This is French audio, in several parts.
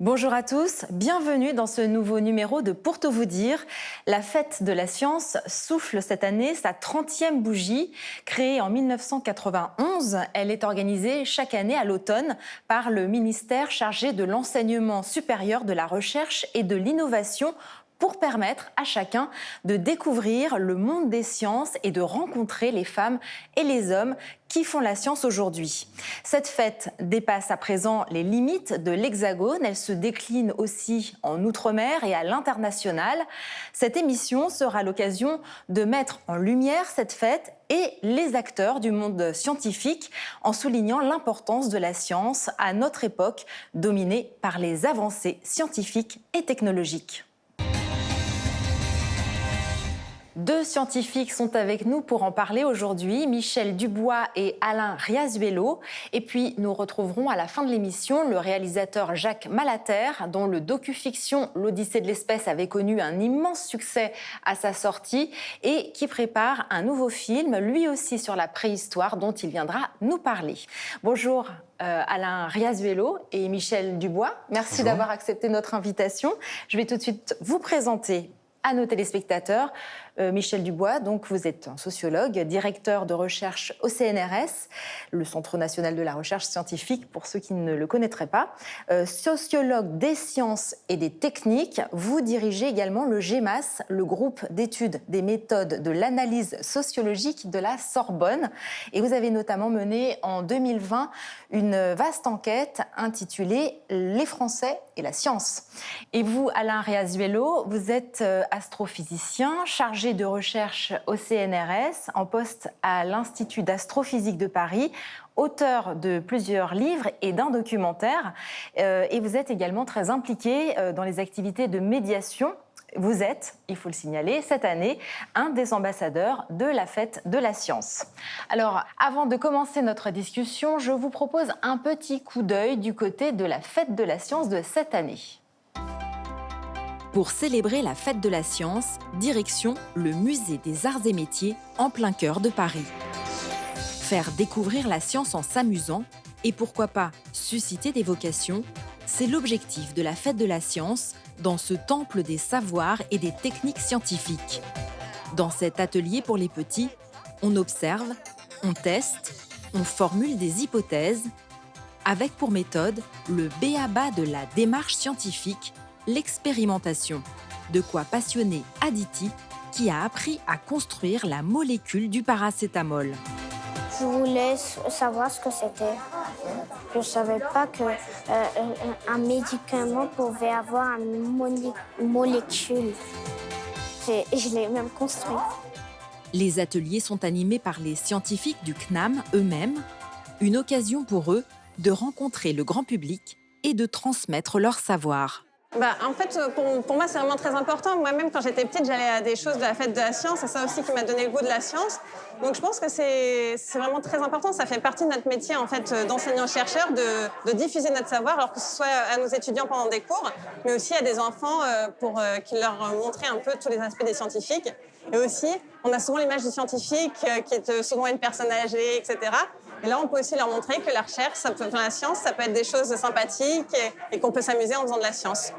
Bonjour à tous, bienvenue dans ce nouveau numéro de Pour tout vous dire. La fête de la science souffle cette année sa 30e bougie. Créée en 1991, elle est organisée chaque année à l'automne par le ministère chargé de l'enseignement supérieur, de la recherche et de l'innovation pour permettre à chacun de découvrir le monde des sciences et de rencontrer les femmes et les hommes qui font la science aujourd'hui. Cette fête dépasse à présent les limites de l'Hexagone, elle se décline aussi en Outre-mer et à l'international. Cette émission sera l'occasion de mettre en lumière cette fête et les acteurs du monde scientifique en soulignant l'importance de la science à notre époque dominée par les avancées scientifiques et technologiques. Deux scientifiques sont avec nous pour en parler aujourd'hui, Michel Dubois et Alain Riazuelo. Et puis nous retrouverons à la fin de l'émission le réalisateur Jacques Malater, dont le docu-fiction L'Odyssée de l'espèce avait connu un immense succès à sa sortie et qui prépare un nouveau film, lui aussi sur la préhistoire, dont il viendra nous parler. Bonjour Alain Riazuelo et Michel Dubois. Merci d'avoir accepté notre invitation. Je vais tout de suite vous présenter à nos téléspectateurs. Michel Dubois, donc vous êtes un sociologue, directeur de recherche au CNRS, le Centre national de la recherche scientifique, pour ceux qui ne le connaîtraient pas. Sociologue des sciences et des techniques, vous dirigez également le GEMAS, le groupe d'études des méthodes de l'analyse sociologique de la Sorbonne. Et vous avez notamment mené en 2020 une vaste enquête intitulée « Les Français et la science ». Et vous, Alain Riazuelo, vous êtes astrophysicien, chargé de recherche au CNRS, en poste à l'Institut d'astrophysique de Paris, auteur de plusieurs livres et d'un documentaire. Et vous êtes également très impliqué dans les activités de médiation. Vous êtes, il faut le signaler, cette année, un des ambassadeurs de la Fête de la Science. Alors, avant de commencer notre discussion, je vous propose un petit coup d'œil du côté de la Fête de la Science de cette année. Pour célébrer la Fête de la Science, direction le Musée des Arts et Métiers en plein cœur de Paris. Faire découvrir la science en s'amusant et pourquoi pas susciter des vocations, c'est l'objectif de la Fête de la Science dans ce temple des savoirs et des techniques scientifiques. Dans cet atelier pour les petits, on observe, on teste, on formule des hypothèses, avec pour méthode le b.a.-ba de la démarche scientifique, l'expérimentation, de quoi passionner Aditi, qui a appris à construire la molécule du paracétamol. Je voulais savoir ce que c'était. Je ne savais pas qu'un médicament pouvait avoir une molécule. Je l'ai même construit. Les ateliers sont animés par les scientifiques du CNAM eux-mêmes, une occasion pour eux de rencontrer le grand public et de transmettre leur savoir. En fait, pour moi, c'est vraiment très important. Moi-même, quand j'étais petite, j'allais à des choses de la Fête de la Science. C'est ça aussi qui m'a donné le goût de la science. Donc, je pense que c'est vraiment très important. Ça fait partie de notre métier, en fait, d'enseignant-chercheur, de diffuser notre savoir, alors que ce soit à nos étudiants pendant des cours, mais aussi à des enfants pour qu'ils leur montrent un peu tous les aspects des scientifiques. Et aussi, on a souvent l'image du scientifique qui est souvent une personne âgée, etc. Et là, on peut aussi leur montrer que la recherche, la science, ça peut être des choses sympathiques et qu'on peut s'amuser en faisant de la science.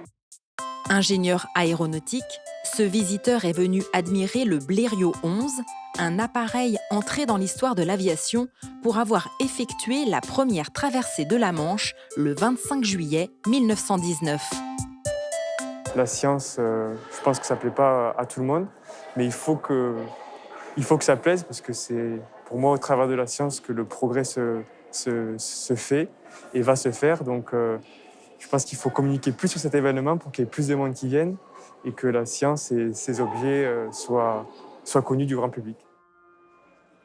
Ingénieur aéronautique, ce visiteur est venu admirer le Blériot 11, un appareil entré dans l'histoire de l'aviation pour avoir effectué la première traversée de la Manche le 25 juillet 1919. La science, je pense que ça ne plaît pas à tout le monde, mais il faut que ça plaise parce que c'est pour moi au travers de la science que le progrès se fait et va se faire. Donc je pense qu'il faut communiquer plus sur cet événement pour qu'il y ait plus de monde qui vienne et que la science et ses objets soient connus du grand public.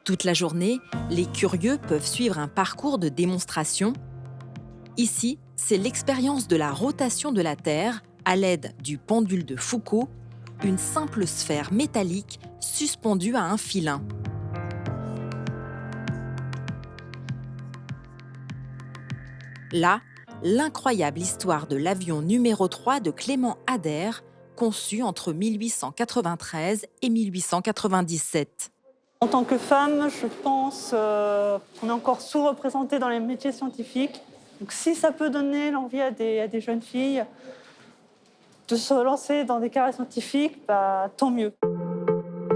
Toute la journée, les curieux peuvent suivre un parcours de démonstration. Ici, c'est l'expérience de la rotation de la Terre à l'aide du pendule de Foucault, une simple sphère métallique suspendue à un filin. Là, l'incroyable histoire de l'avion numéro 3 de Clément Ader, conçu entre 1893 et 1897. En tant que femme, je pense qu'on est encore sous-représentée dans les métiers scientifiques. Donc si ça peut donner l'envie à des jeunes filles de se lancer dans des carrières scientifiques, tant mieux.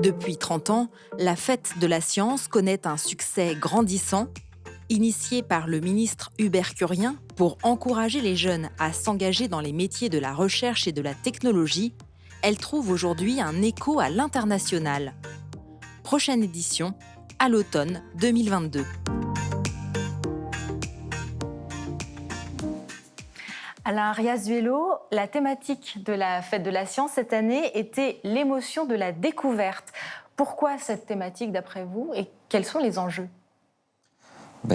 Depuis 30 ans, la Fête de la Science connaît un succès grandissant. Initiée par le ministre Hubert Curien pour encourager les jeunes à s'engager dans les métiers de la recherche et de la technologie, elle trouve aujourd'hui un écho à l'international. Prochaine édition, à l'automne 2022. Alain Riazuelo, la thématique de la Fête de la Science cette année était l'émotion de la découverte. Pourquoi cette thématique d'après vous et quels sont les enjeux ?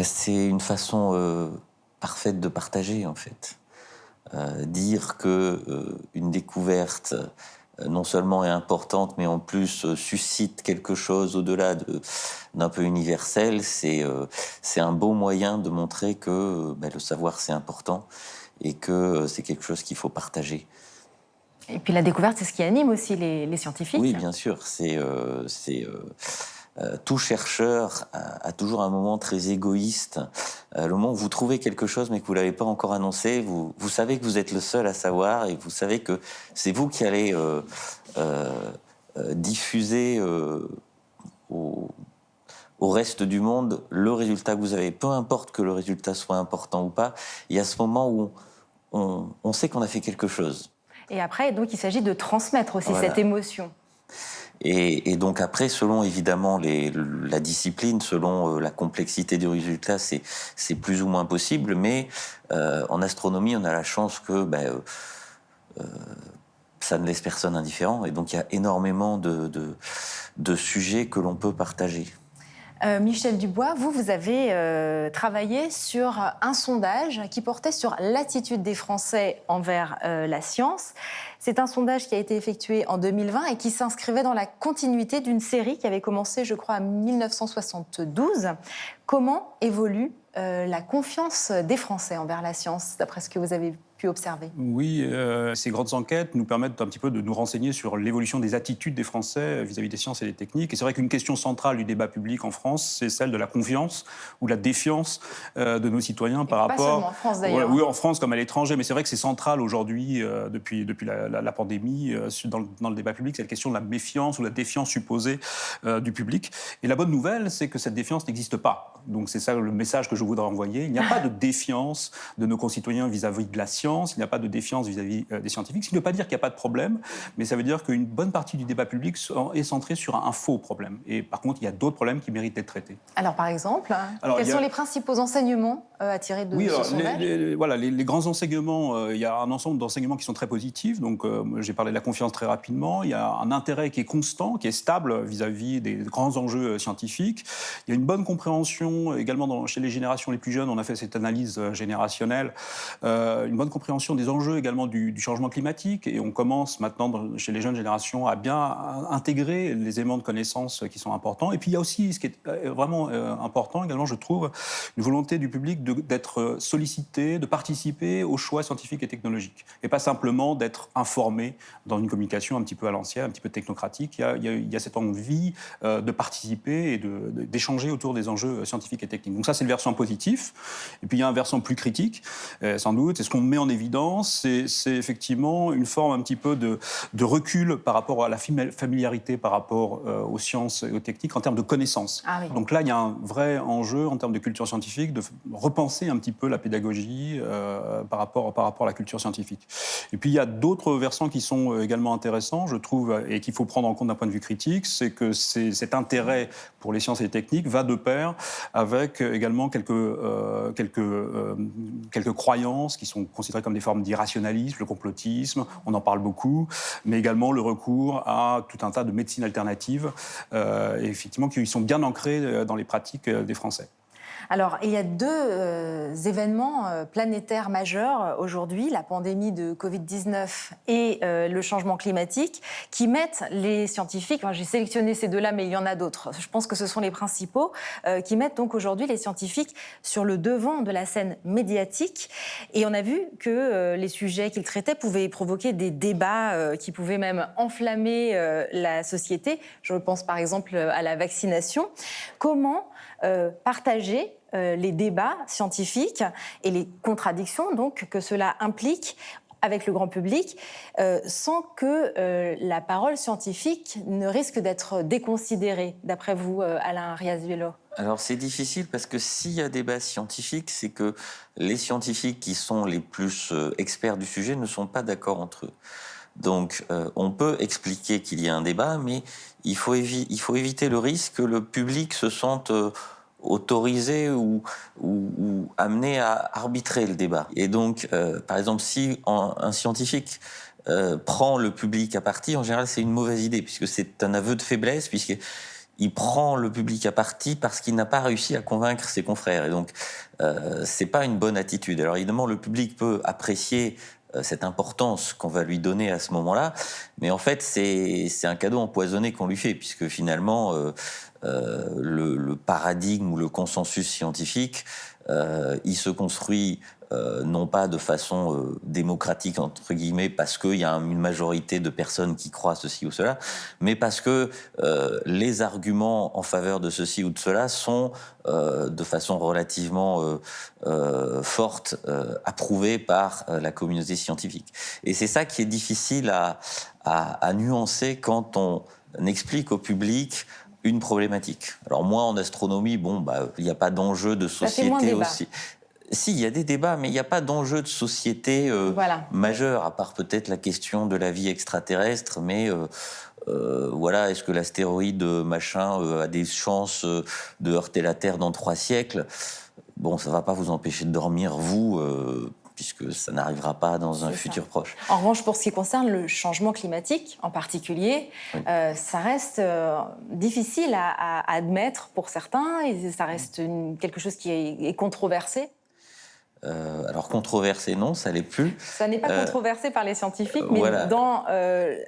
C'est une façon parfaite de partager, en fait. Dire qu'une découverte non seulement est importante, mais en plus suscite quelque chose au-delà d'un peu universel, c'est un beau moyen de montrer que le savoir, c'est important et que c'est quelque chose qu'il faut partager. Et puis la découverte, c'est ce qui anime aussi les scientifiques. Oui, bien sûr. Tout chercheur a toujours un moment très égoïste. Le moment où vous trouvez quelque chose mais que vous ne l'avez pas encore annoncé, vous savez que vous êtes le seul à savoir et vous savez que c'est vous qui allez diffuser au reste du monde le résultat que vous avez. Peu importe que le résultat soit important ou pas, il y a ce moment où on sait qu'on a fait quelque chose. Et après, donc, il s'agit de transmettre aussi Voilà. cette émotion. Et donc après, selon évidemment la discipline, selon la complexité du résultat, c'est plus ou moins possible. Mais en astronomie, on a la chance que ça ne laisse personne indifférent. Et donc il y a énormément de sujets que l'on peut partager. Michel Dubois, vous avez travaillé sur un sondage qui portait sur l'attitude des Français envers la science. C'est un sondage qui a été effectué en 2020 et qui s'inscrivait dans la continuité d'une série qui avait commencé, je crois, en 1972. Comment évolue la confiance des Français envers la science, d'après ce que vous avez pu observer? Oui, ces grandes enquêtes nous permettent un petit peu de nous renseigner sur l'évolution des attitudes des Français vis-à-vis des sciences et des techniques. Et c'est vrai qu'une question centrale du débat public en France, c'est celle de la confiance ou de la défiance de nos citoyens par rapport... Pas seulement en France d'ailleurs. Oui, en France comme à l'étranger, mais c'est vrai que c'est central aujourd'hui, depuis la pandémie, dans le débat public, c'est la question de la méfiance ou la défiance supposée du public. Et la bonne nouvelle, c'est que cette défiance n'existe pas. Donc c'est ça le message que je voudrais envoyer. Il n'y a pas de défiance de nos concitoyens vis-à-vis de la science, il n'y a pas de défiance vis-à-vis des scientifiques. Ce qui ne veut pas dire qu'il n'y a pas de problème, mais ça veut dire qu'une bonne partie du débat public est centrée sur un faux problème. Et par contre, il y a d'autres problèmes qui méritent d'être traités. Alors par exemple, quels sont les principaux enseignements à tirer de ce sondage? Les grands enseignements, il y a un ensemble d'enseignements qui sont très positifs. Donc j'ai parlé de la confiance très rapidement. Il y a un intérêt qui est constant, qui est stable vis-à-vis des grands enjeux scientifiques. Il y a une bonne compréhension également chez les générations les plus jeunes. On a fait cette analyse générationnelle. Une bonne compréhension des enjeux également du changement climatique. Et on commence maintenant, chez les jeunes générations, à bien intégrer les éléments de connaissances qui sont importants. Et puis il y a aussi, ce qui est vraiment important également, je trouve, une volonté du public d'être sollicité, de participer aux choix scientifiques et technologiques. Et pas simplement d'être informé dans une communication un petit peu à l'ancienne, un petit peu technocratique. Il y a cette envie de participer et d'échanger autour des enjeux scientifiques et techniques. Donc ça, c'est le versant positif. Et puis il y a un versant plus critique, sans doute. Et ce qu'on met en évidence, c'est effectivement une forme un petit peu de recul par rapport à la familiarité par rapport aux sciences et aux techniques en termes de connaissances. Ah oui. Donc là, il y a un vrai enjeu en termes de culture scientifique, de repenser un petit peu la pédagogie par rapport à la culture scientifique. Et puis il y a d'autres versants qui sont également intéressants, je trouve, et qu'il faut prendre en compte d'un point de vue critique, c'est que cet intérêt pour les sciences et les techniques va de pair avec également quelques croyances qui sont considérées comme des formes d'irrationalisme, le complotisme, on en parle beaucoup, mais également le recours à tout un tas de médecines alternatives, effectivement, qui sont bien ancrées dans les pratiques des Français. Alors, il y a deux événements planétaires majeurs aujourd'hui, la pandémie de Covid-19 et le changement climatique, qui mettent les scientifiques, j'ai sélectionné ces deux-là, mais il y en a d'autres, je pense que ce sont les principaux, qui mettent donc aujourd'hui les scientifiques sur le devant de la scène médiatique. Et on a vu que les sujets qu'ils traitaient pouvaient provoquer des débats qui pouvaient même enflammer la société. Je pense par exemple à la vaccination. Comment partager les débats scientifiques et les contradictions donc, que cela implique avec le grand public, sans que la parole scientifique ne risque d'être déconsidérée, d'après vous, Alain Riazuelo? Alors c'est difficile parce que s'il y a débat scientifique, c'est que les scientifiques qui sont les plus experts du sujet ne sont pas d'accord entre eux. Donc on peut expliquer qu'il y a un débat, mais il faut éviter le risque que le public se sente autorisé ou amené à arbitrer le débat. Et donc, par exemple, si un scientifique prend le public à partie, en général, c'est une mauvaise idée, puisque c'est un aveu de faiblesse, puisqu'il prend le public à partie parce qu'il n'a pas réussi à convaincre ses confrères. Et donc, c'est pas une bonne attitude. Alors évidemment, le public peut apprécier cette importance qu'on va lui donner à ce moment-là, mais en fait, c'est un cadeau empoisonné qu'on lui fait, puisque finalement, le paradigme ou le consensus scientifique, il se construit non pas de façon démocratique, entre guillemets, parce qu'il y a une majorité de personnes qui croient ceci ou cela, mais parce que les arguments en faveur de ceci ou de cela sont de façon relativement forte approuvés par la communauté scientifique. Et c'est ça qui est difficile à nuancer quand on explique au public une problématique. Alors moi, en astronomie, il n'y a pas d'enjeu de société aussi. Si, il y a des débats, mais il n'y a pas d'enjeu de société majeur, à part peut-être la question de la vie extraterrestre, mais est-ce que l'astéroïde machin a des chances de heurter la Terre dans 3 siècles? Bon, ça ne va pas vous empêcher de dormir, vous, puisque ça n'arrivera pas dans un futur proche. En revanche, pour ce qui concerne le changement climatique en particulier, oui. Ça reste difficile à admettre pour certains, et ça reste quelque chose qui est controversé. Alors controversé, non, ça l'est plus. Ça n'est pas controversé par les scientifiques, mais dans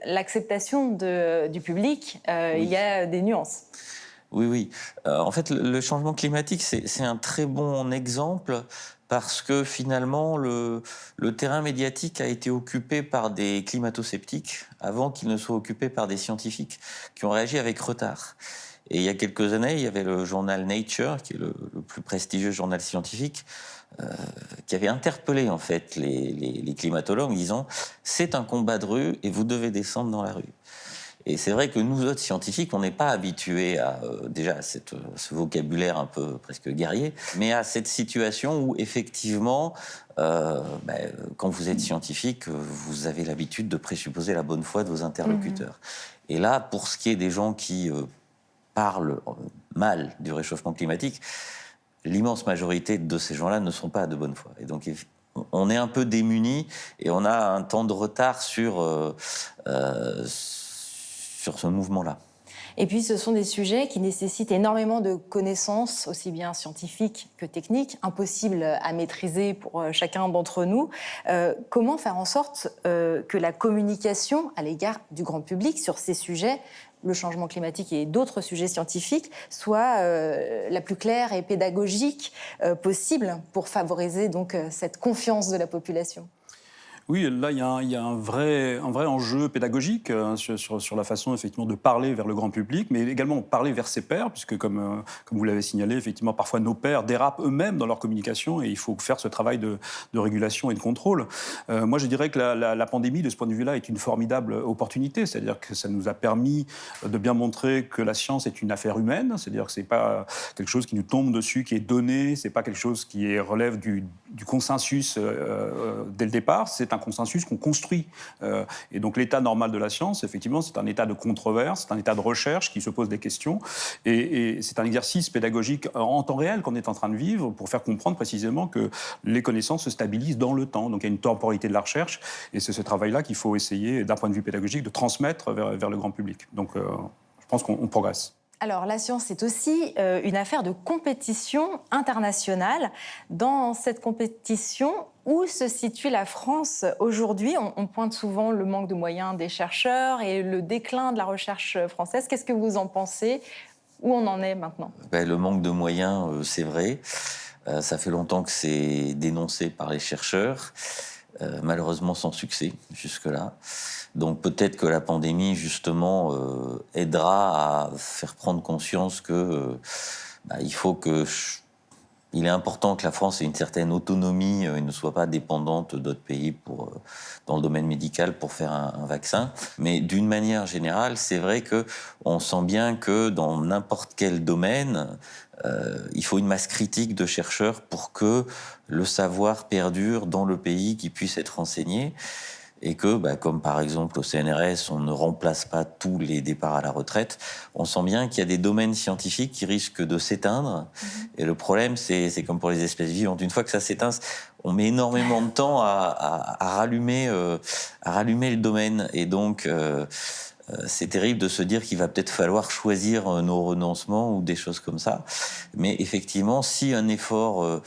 l'acceptation du public, il y a des nuances. Oui. En fait, le changement climatique, c'est un très bon exemple parce que finalement, le terrain médiatique a été occupé par des climato-sceptiques avant qu'il ne soit occupé par des scientifiques qui ont réagi avec retard. Et il y a quelques années, il y avait le journal Nature, qui est le plus prestigieux journal scientifique, qui avait interpellé en fait les climatologues en disant « c'est un combat de rue et vous devez descendre dans la rue ». Et c'est vrai que nous autres scientifiques, on n'est pas habitués à ce vocabulaire un peu presque guerrier, mais à cette situation où effectivement, quand vous êtes scientifique, vous avez l'habitude de présupposer la bonne foi de vos interlocuteurs. Et là, pour ce qui est des gens qui parlent mal du réchauffement climatique, l'immense majorité de ces gens-là ne sont pas de bonne foi. Et donc, on est un peu démunis et on a un temps de retard sur ce mouvement-là. Et puis, ce sont des sujets qui nécessitent énormément de connaissances, aussi bien scientifiques que techniques, impossibles à maîtriser pour chacun d'entre nous. Comment faire en sorte que la communication à l'égard du grand public sur ces sujets, le changement climatique et d'autres sujets scientifiques, soit la plus claire et pédagogique possible pour favoriser donc cette confiance de la population? Oui, là, il y a un vrai enjeu pédagogique sur la façon, effectivement, de parler vers le grand public, mais également parler vers ses pairs, puisque, comme vous l'avez signalé, effectivement, parfois nos pairs dérapent eux-mêmes dans leur communication, et il faut faire ce travail de régulation et de contrôle. Moi, je dirais que la pandémie, de ce point de vue-là, est une formidable opportunité, c'est-à-dire que ça nous a permis de bien montrer que la science est une affaire humaine, c'est-à-dire que c'est pas quelque chose qui nous tombe dessus, qui est donné, c'est pas quelque chose qui relève du consensus dès le départ, c'est un consensus qu'on construit. Et donc l'état normal de la science, effectivement, c'est un état de controverse, c'est un état de recherche qui se pose des questions. Et c'est un exercice pédagogique en temps réel qu'on est en train de vivre pour faire comprendre précisément que les connaissances se stabilisent dans le temps. Donc il y a une temporalité de la recherche. Et c'est ce travail-là qu'il faut essayer, d'un point de vue pédagogique, de transmettre vers le grand public. Donc je pense qu'on progresse. Alors, la science, c'est aussi une affaire de compétition internationale. Dans cette compétition, où se situe la France aujourd'hui? On pointe souvent le manque de moyens des chercheurs et le déclin de la recherche française. Qu'est-ce que vous en pensez? Où on en est maintenant? Le manque de moyens, c'est vrai. Ça fait longtemps que c'est dénoncé par les chercheurs. Malheureusement sans succès jusque-là. Donc peut-être que la pandémie, justement, aidera à faire prendre conscience que il faut que il est important que la France ait une certaine autonomie et ne soit pas dépendante d'autres pays dans le domaine médical pour faire un vaccin. Mais d'une manière générale, c'est vrai qu'on sent bien que dans n'importe quel domaine, il faut une masse critique de chercheurs pour que le savoir perdure dans le pays, qu'il puisse être enseigné. Et que, comme par exemple au CNRS, on ne remplace pas tous les départs à la retraite, on sent bien qu'il y a des domaines scientifiques qui risquent de s'éteindre. Et le problème, c'est comme pour les espèces vivantes. Une fois que ça s'éteint, on met énormément de temps à rallumer le domaine. Et donc, c'est terrible de se dire qu'il va peut-être falloir choisir nos renoncements ou des choses comme ça. Mais effectivement, si un effort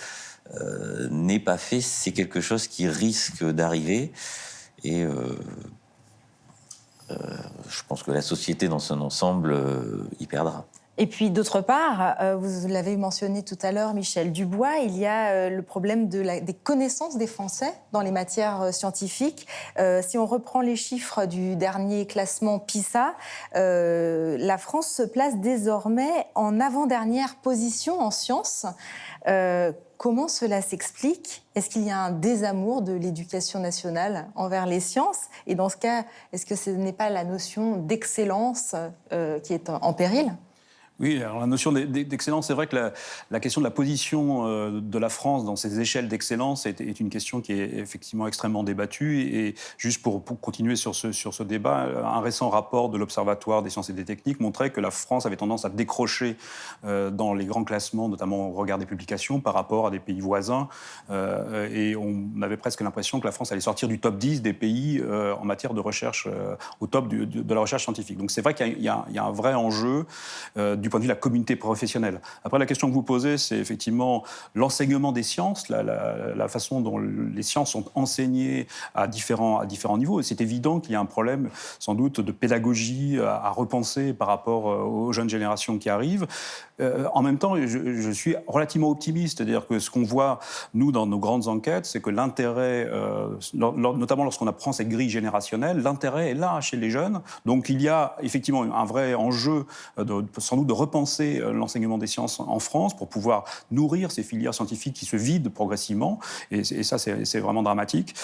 n'est pas fait, c'est quelque chose qui risque d'arriver. Et je pense que la société dans son ensemble y perdra. Et puis d'autre part, vous l'avez mentionné tout à l'heure, Michel Dubois, il y a le problème des connaissances des Français dans les matières scientifiques. Si on reprend les chiffres du dernier classement PISA, la France se place désormais en avant-dernière position en sciences. Comment cela s'explique? Est-ce qu'il y a un désamour de l'éducation nationale envers les sciences? Et dans ce cas, est-ce que ce n'est pas la notion d'excellence qui est en péril? Oui, alors la notion d'excellence, c'est vrai que la question de la position de la France dans ces échelles d'excellence est une question qui est effectivement extrêmement débattue. Et juste pour continuer sur ce débat, un récent rapport de l'Observatoire des sciences et des techniques montrait que la France avait tendance à décrocher dans les grands classements, notamment au regard des publications, par rapport à des pays voisins. Et on avait presque l'impression que la France allait sortir du top 10 des pays en matière de recherche, au top de la recherche scientifique. Donc c'est vrai qu'il y a un vrai enjeu du point de vue de la communauté professionnelle. Après, la question que vous posez, c'est effectivement l'enseignement des sciences, la façon dont les sciences sont enseignées à différents niveaux. Et c'est évident qu'il y a un problème, sans doute, de pédagogie à repenser par rapport aux jeunes générations qui arrivent. En même temps, je suis relativement optimiste. C'est-à-dire que ce qu'on voit, nous, dans nos grandes enquêtes, c'est que l'intérêt, notamment lorsqu'on apprend cette grille générationnelle, l'intérêt est là chez les jeunes. Donc il y a effectivement un vrai enjeu, sans doute, de repenser l'enseignement des sciences en France pour pouvoir nourrir ces filières scientifiques qui se vident progressivement. Et ça, c'est vraiment dramatique.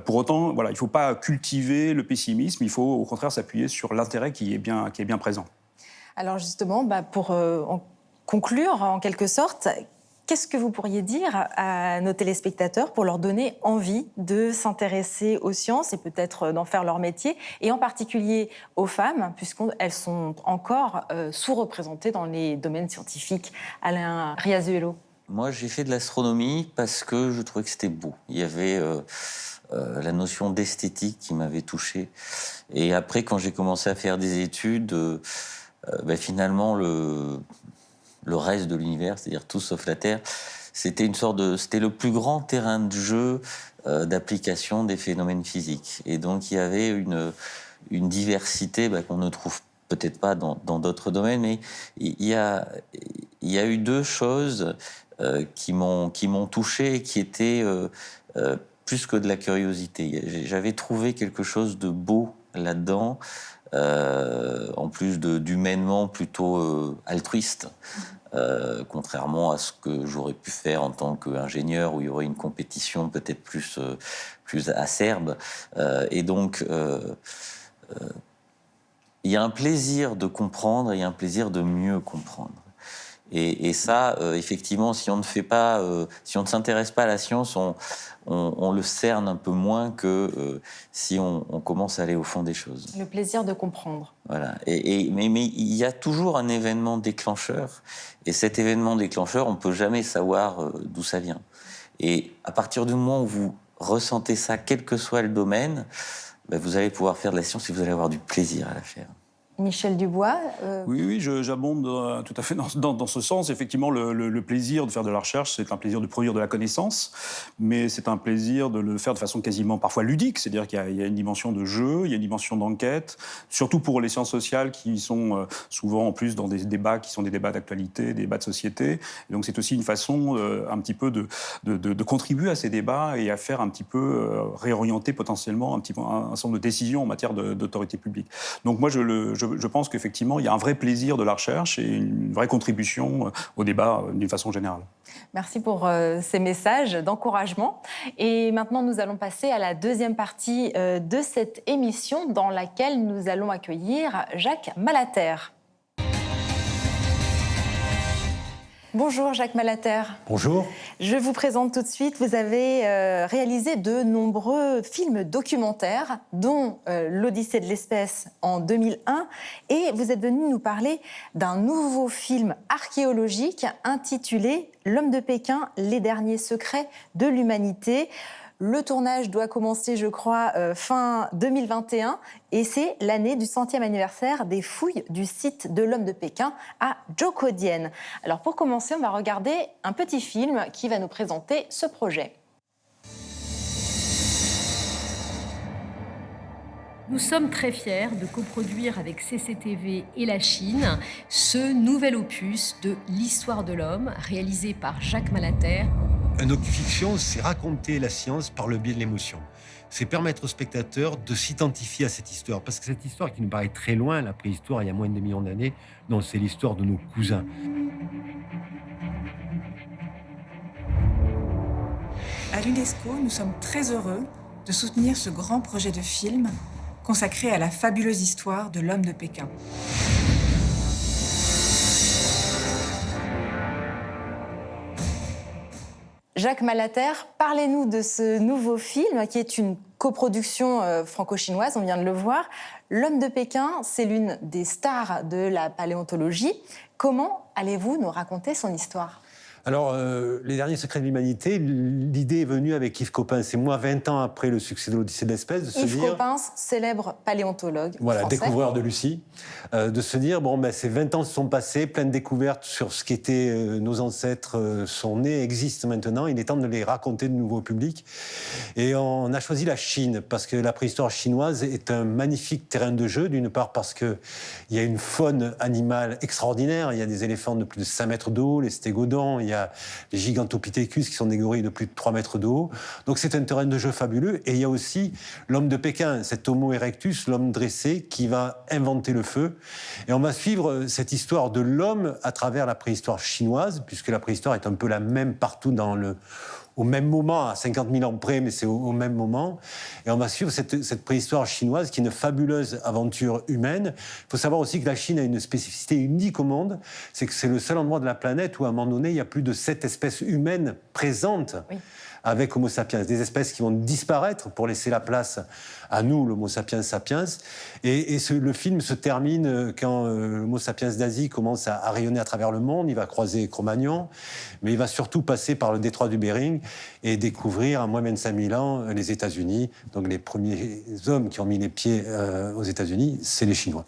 Pour autant, voilà, il ne faut pas cultiver le pessimisme. Il faut au contraire s'appuyer sur l'intérêt qui est bien présent. Alors justement, pour conclure en quelque sorte, qu'est-ce que vous pourriez dire à nos téléspectateurs pour leur donner envie de s'intéresser aux sciences et peut-être d'en faire leur métier, et en particulier aux femmes, puisqu'elles sont encore sous-représentées dans les domaines scientifiques? Alain Riazuelo. Moi, j'ai fait de l'astronomie parce que je trouvais que c'était beau. Il y avait la notion d'esthétique qui m'avait touché. Et après, quand j'ai commencé à faire des études, finalement, le reste de l'univers, c'est-à-dire tout sauf la Terre, c'était le plus grand terrain de jeu d'application des phénomènes physiques. Et donc il y avait une diversité qu'on ne trouve peut-être pas dans d'autres domaines, mais il y a eu deux choses qui m'ont touché et qui étaient plus que de la curiosité. J'avais trouvé quelque chose de beau là-dedans. En plus d'humainement plutôt altruiste, contrairement à ce que j'aurais pu faire en tant qu'ingénieur, où il y aurait une compétition peut-être plus acerbe. Et donc, il y a un plaisir de comprendre et il y a un plaisir de mieux comprendre. Et ça, effectivement, si on ne s'intéresse pas à la science, on le cerne un peu moins que si on commence à aller au fond des choses. Le plaisir de comprendre. Voilà. Mais il y a toujours un événement déclencheur. Et cet événement déclencheur, on ne peut jamais savoir d'où ça vient. Et à partir du moment où vous ressentez ça, quel que soit le domaine, vous allez pouvoir faire de la science et vous allez avoir du plaisir à la faire. Michel Dubois. Oui, j'abonde tout à fait dans ce sens. Effectivement, le plaisir de faire de la recherche, c'est un plaisir de produire de la connaissance, mais c'est un plaisir de le faire de façon quasiment parfois ludique, c'est-à-dire qu'il y a une dimension de jeu, il y a une dimension d'enquête, surtout pour les sciences sociales qui sont souvent en plus dans des débats qui sont des débats d'actualité, des débats de société. Et donc c'est aussi une façon un petit peu de contribuer à ces débats et à faire un petit peu réorienter potentiellement un certain nombre de décisions en matière d'autorité publique. Donc moi, je je pense qu'effectivement, il y a un vrai plaisir de la recherche et une vraie contribution au débat d'une façon générale. Merci pour ces messages d'encouragement. Et maintenant, nous allons passer à la deuxième partie de cette émission dans laquelle nous allons accueillir Jacques Malater. Bonjour Jacques Malater. Bonjour. Je vous présente tout de suite. Vous avez réalisé de nombreux films documentaires, dont L'Odyssée de l'espèce en 2001. Et vous êtes venu nous parler d'un nouveau film archéologique intitulé L'homme de Pékin, les derniers secrets de l'humanité. Le tournage doit commencer, je crois, fin 2021 et c'est l'année du 100e anniversaire des fouilles du site de l'homme de Pékin à Zhoukoudian. Alors pour commencer, on va regarder un petit film qui va nous présenter ce projet. Nous sommes très fiers de coproduire avec CCTV et la Chine ce nouvel opus de l'histoire de l'homme réalisé par Jacques Malater. Un docu-fiction, c'est raconter la science par le biais de l'émotion. C'est permettre aux spectateurs de s'identifier à cette histoire. Parce que cette histoire qui nous paraît très loin, la préhistoire il y a moins de 2 millions d'années, non, c'est l'histoire de nos cousins. À l'UNESCO, nous sommes très heureux de soutenir ce grand projet de film consacré à la fabuleuse histoire de l'homme de Pékin. Jacques Malater, parlez-nous de ce nouveau film qui est une coproduction franco-chinoise, on vient de le voir. L'homme de Pékin, c'est l'une des stars de la paléontologie. Comment allez-vous nous raconter son histoire ? Alors, Les derniers secrets de l'humanité, l'idée est venue avec Yves Coppens. C'est moi, 20 ans après le succès de l'Odyssée de l'espèce, de se Yves dire... Coppens, célèbre paléontologue Voilà, français. découvreur de Lucie. De se dire, bon, ben, ces 20 ans se sont passés, plein de découvertes sur ce qu'étaient nos ancêtres, sont nés, existent maintenant. Il est temps de les raconter de nouveau au public. Et on a choisi la Chine, parce que la préhistoire chinoise est un magnifique terrain de jeu, d'une part parce qu'il y a une faune animale extraordinaire. Il y a des éléphants de plus de 5 mètres de haut, les stégodons, il y a les Gigantopithecus qui sont des gorilles de plus de 3 mètres de haut. Donc c'est un terrain de jeu fabuleux. Et il y a aussi l'homme de Pékin, cet Homo erectus, l'homme dressé, qui va inventer le feu. Et on va suivre cette histoire de l'homme à travers la préhistoire chinoise, puisque la préhistoire est un peu la même partout au même moment, à 50 000 ans près, mais c'est au même moment. Et on va suivre cette préhistoire chinoise qui est une fabuleuse aventure humaine. Il faut savoir aussi que la Chine a une spécificité unique au monde, c'est que c'est le seul endroit de la planète où, à un moment donné, il y a plus de 7 espèces humaines présentes. Oui. Avec Homo sapiens, des espèces qui vont disparaître pour laisser la place à nous, l'Homo sapiens sapiens. Et le film se termine quand l'Homo sapiens d'Asie commence à rayonner à travers le monde. Il va croiser Cro-Magnon, mais il va surtout passer par le détroit du Bering et découvrir, à moins de 25 000 ans, les États-Unis. Donc les premiers hommes qui ont mis les pieds aux États-Unis, c'est les Chinois.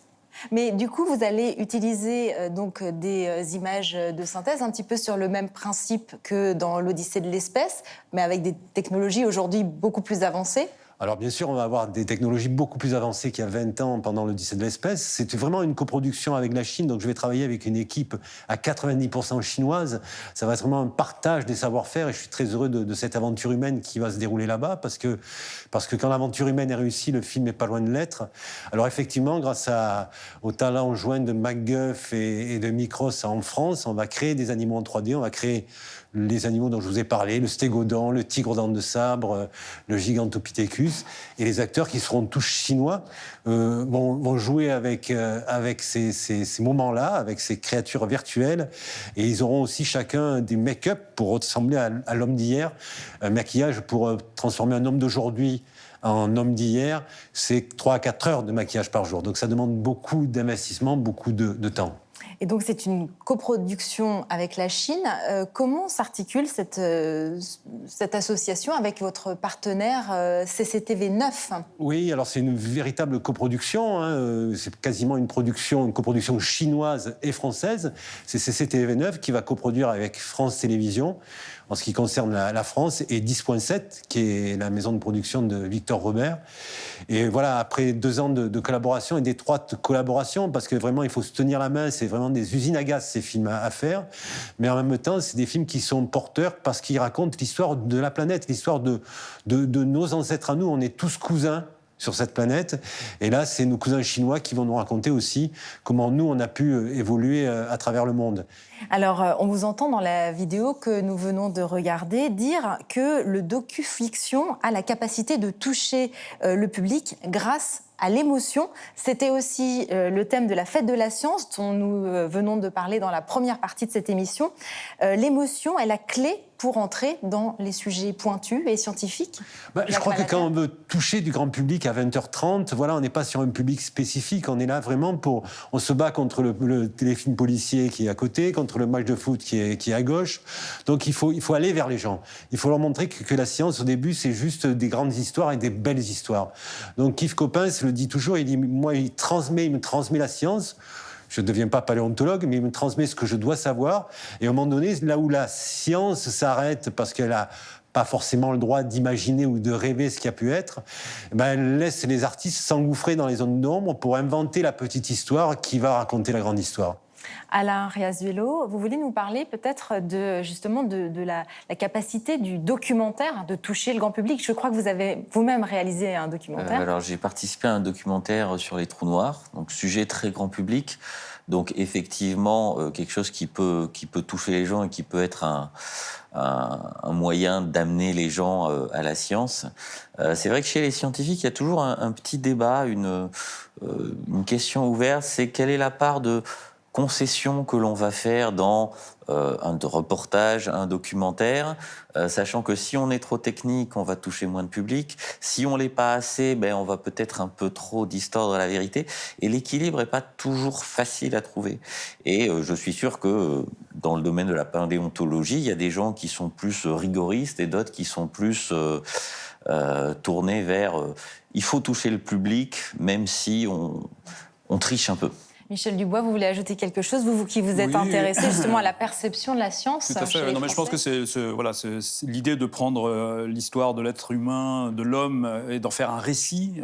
Mais du coup, vous allez utiliser donc des images de synthèse un petit peu sur le même principe que dans l'Odyssée de l'espèce, mais avec des technologies aujourd'hui beaucoup plus avancées. Alors bien sûr, on va avoir des technologies beaucoup plus avancées qu'il y a 20 ans pendant l'Odyssée de l'espèce. C'est vraiment une coproduction avec la Chine, donc je vais travailler avec une équipe à 90% chinoise. Ça va être vraiment un partage des savoir-faire et je suis très heureux de cette aventure humaine qui va se dérouler là-bas parce que quand l'aventure humaine est réussie, le film n'est pas loin de l'être. Alors effectivement, grâce au talent joint de MacGuff et de Micros en France, on va créer des animaux en 3D, on va créer les animaux dont je vous ai parlé, le stégodon, le tigre dents de sabre, le Gigantopithecus, et les acteurs qui seront tous chinois vont jouer avec ces moments-là, avec ces créatures virtuelles, et ils auront aussi chacun des make-up pour ressembler à l'homme d'hier, un maquillage pour transformer un homme d'aujourd'hui en homme d'hier, c'est 3 à 4 heures de maquillage par jour. Donc ça demande beaucoup d'investissement, beaucoup de temps. Et donc c'est une coproduction avec la Chine. Comment s'articule cette association avec votre partenaire CCTV 9 ? Oui, alors c'est une véritable coproduction. C'est quasiment une coproduction chinoise et française. C'est CCTV 9 qui va coproduire avec France Télévisions en ce qui concerne la France, et 10.7, qui est la maison de production de Victor Robert. Et voilà, après 2 ans de collaboration et d'étroite collaboration, parce que vraiment, il faut se tenir la main, c'est vraiment des usines à gaz, ces films à faire. Mais en même temps, c'est des films qui sont porteurs parce qu'ils racontent l'histoire de la planète, l'histoire de nos ancêtres à nous. On est tous cousins. sur cette planète. Et là, c'est nos cousins chinois qui vont nous raconter aussi comment nous, on a pu évoluer à travers le monde. Alors, on vous entend dans la vidéo que nous venons de regarder dire que le docu-fiction a la capacité de toucher le public grâce à l'émotion. C'était aussi le thème de la Fête de la Science dont nous venons de parler dans la première partie de cette émission. L'émotion est la clé pour entrer dans les sujets pointus et scientifiques. Je crois que quand on veut toucher du grand public à 20h30, voilà, on n'est pas sur un public spécifique, on est là vraiment pour... On se bat contre le téléfilm policier qui est à côté, contre le match de foot qui est à gauche. Donc il faut aller vers les gens. Il faut leur montrer que la science, au début, c'est juste des grandes histoires et des belles histoires. Donc Yves Coppens le dit toujours, il dit, moi, il me transmet la science. Je ne deviens pas paléontologue, mais il me transmet ce que je dois savoir. Et à un moment donné, là où la science s'arrête parce qu'elle n'a pas forcément le droit d'imaginer ou de rêver ce qui a pu être, elle laisse les artistes s'engouffrer dans les zones d'ombre pour inventer la petite histoire qui va raconter la grande histoire. Alain Riazuelo, vous voulez nous parler peut-être de la capacité du documentaire de toucher le grand public. Je crois que vous avez vous-même réalisé un documentaire. Alors j'ai participé à un documentaire sur les trous noirs, donc sujet très grand public. Donc effectivement, quelque chose qui peut toucher les gens et qui peut être un moyen d'amener les gens à la science. C'est vrai que chez les scientifiques, il y a toujours un petit débat, une question ouverte, c'est quelle est la part de concession que l'on va faire dans un reportage, un documentaire, sachant que si on est trop technique, on va toucher moins de public. Si on l'est pas assez, on va peut-être un peu trop distordre la vérité. Et l'équilibre est pas toujours facile à trouver. Et je suis sûr que dans le domaine de la paléontologie, il y a des gens qui sont plus rigoristes et d'autres qui sont plus tournés vers il faut toucher le public, même si on triche un peu. Michel Dubois, vous voulez ajouter quelque chose, vous qui vous êtes intéressé justement à la perception de la science. Tout à fait. Non, mais je pense que c'est l'idée de prendre l'histoire de l'être humain, de l'homme, et d'en faire un récit,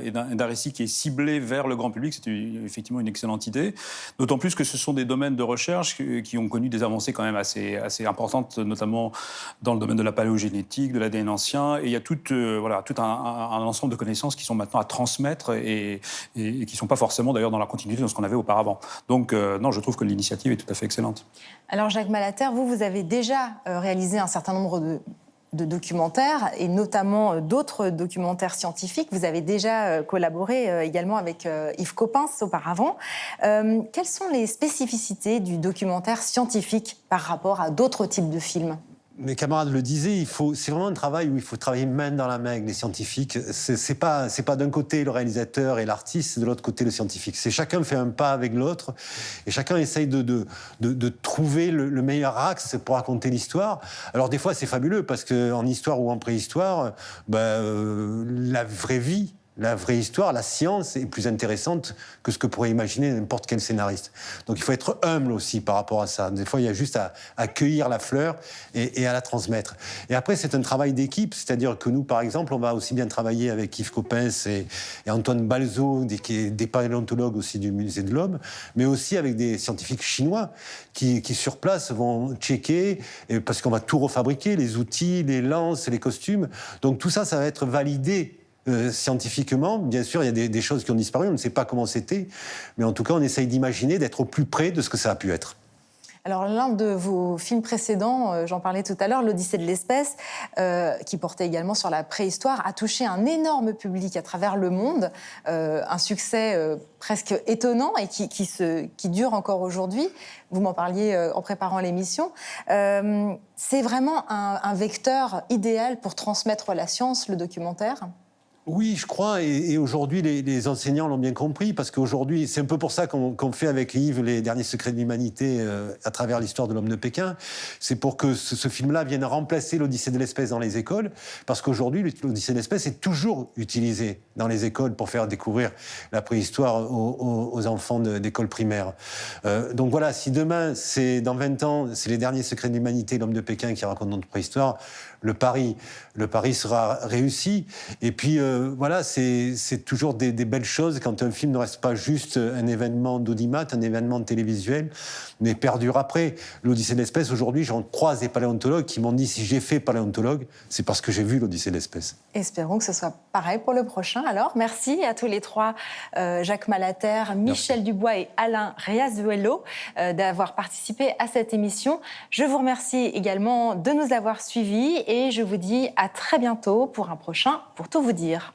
et d'un récit qui est ciblé vers le grand public, c'est effectivement une excellente idée. D'autant plus que ce sont des domaines de recherche qui ont connu des avancées quand même assez importantes, notamment dans le domaine de la paléogénétique, de l'ADN ancien, et il y a tout un ensemble de connaissances qui sont maintenant à transmettre et qui ne sont pas forcément d'ailleurs dans la continuité de ce qu'on avait auparavant. Donc, non, je trouve que l'initiative est tout à fait excellente. Alors, Jacques Malater, vous avez déjà réalisé un certain nombre de documentaires, et notamment d'autres documentaires scientifiques. Vous avez déjà collaboré également avec Yves Coppens auparavant. Quelles sont les spécificités du documentaire scientifique par rapport à d'autres types de films ? Mes camarades le disaient, c'est vraiment un travail où il faut travailler main dans la main avec les scientifiques. C'est pas d'un côté le réalisateur et l'artiste, de l'autre côté le scientifique. C'est chacun fait un pas avec l'autre et chacun essaye de trouver le meilleur axe pour raconter l'histoire. Alors des fois c'est fabuleux parce qu'en histoire ou en préhistoire, la vraie vie, la vraie histoire, la science est plus intéressante que ce que pourrait imaginer n'importe quel scénariste. Donc il faut être humble aussi par rapport à ça. Des fois, il y a juste à cueillir la fleur et à la transmettre. Et après, c'est un travail d'équipe, c'est-à-dire que nous, par exemple, on va aussi bien travailler avec Yves Coppens et Antoine Balzo, des paléontologues aussi du Musée de l'Homme, mais aussi avec des scientifiques chinois qui sur place vont checker, parce qu'on va tout refabriquer, les outils, les lances, les costumes. Donc tout ça, ça va être validé scientifiquement. Bien sûr, il y a des choses qui ont disparu, on ne sait pas comment c'était, mais en tout cas, on essaye d'imaginer, d'être au plus près de ce que ça a pu être. Alors, l'un de vos films précédents, j'en parlais tout à l'heure, L'Odyssée de l'espèce, qui portait également sur la préhistoire, a touché un énorme public à travers le monde, un succès presque étonnant et qui dure encore aujourd'hui. Vous m'en parliez en préparant l'émission. C'est vraiment un vecteur idéal pour transmettre la science, le documentaire ? Oui, je crois, et aujourd'hui les enseignants l'ont bien compris, parce qu'aujourd'hui, c'est un peu pour ça qu'on fait avec Yves les derniers secrets de l'humanité à travers l'histoire de l'homme de Pékin. C'est pour que ce film-là vienne remplacer l'Odyssée de l'espèce dans les écoles, parce qu'aujourd'hui, l'Odyssée de l'espèce est toujours utilisée dans les écoles pour faire découvrir la préhistoire aux enfants d'école primaire. Donc voilà, si demain, dans 20 ans, c'est les derniers secrets de l'humanité, l'homme de Pékin qui raconte notre préhistoire, le pari sera réussi. Et puis voilà, c'est toujours des belles choses quand un film ne reste pas juste un événement d'audimat, un événement télévisuel, mais perdure après. L'Odyssée de l'espèce, aujourd'hui, j'en croise des paléontologues qui m'ont dit si j'ai fait paléontologue, c'est parce que j'ai vu l'Odyssée de l'espèce. Espérons que ce soit pareil pour le prochain. Alors, merci à tous les trois, Jacques Malater, Michel Dubois et Alain Riazuelo, d'avoir participé à cette émission. Je vous remercie également de nous avoir suivis et je vous dis à très bientôt pour un prochain Pour tout vous dire.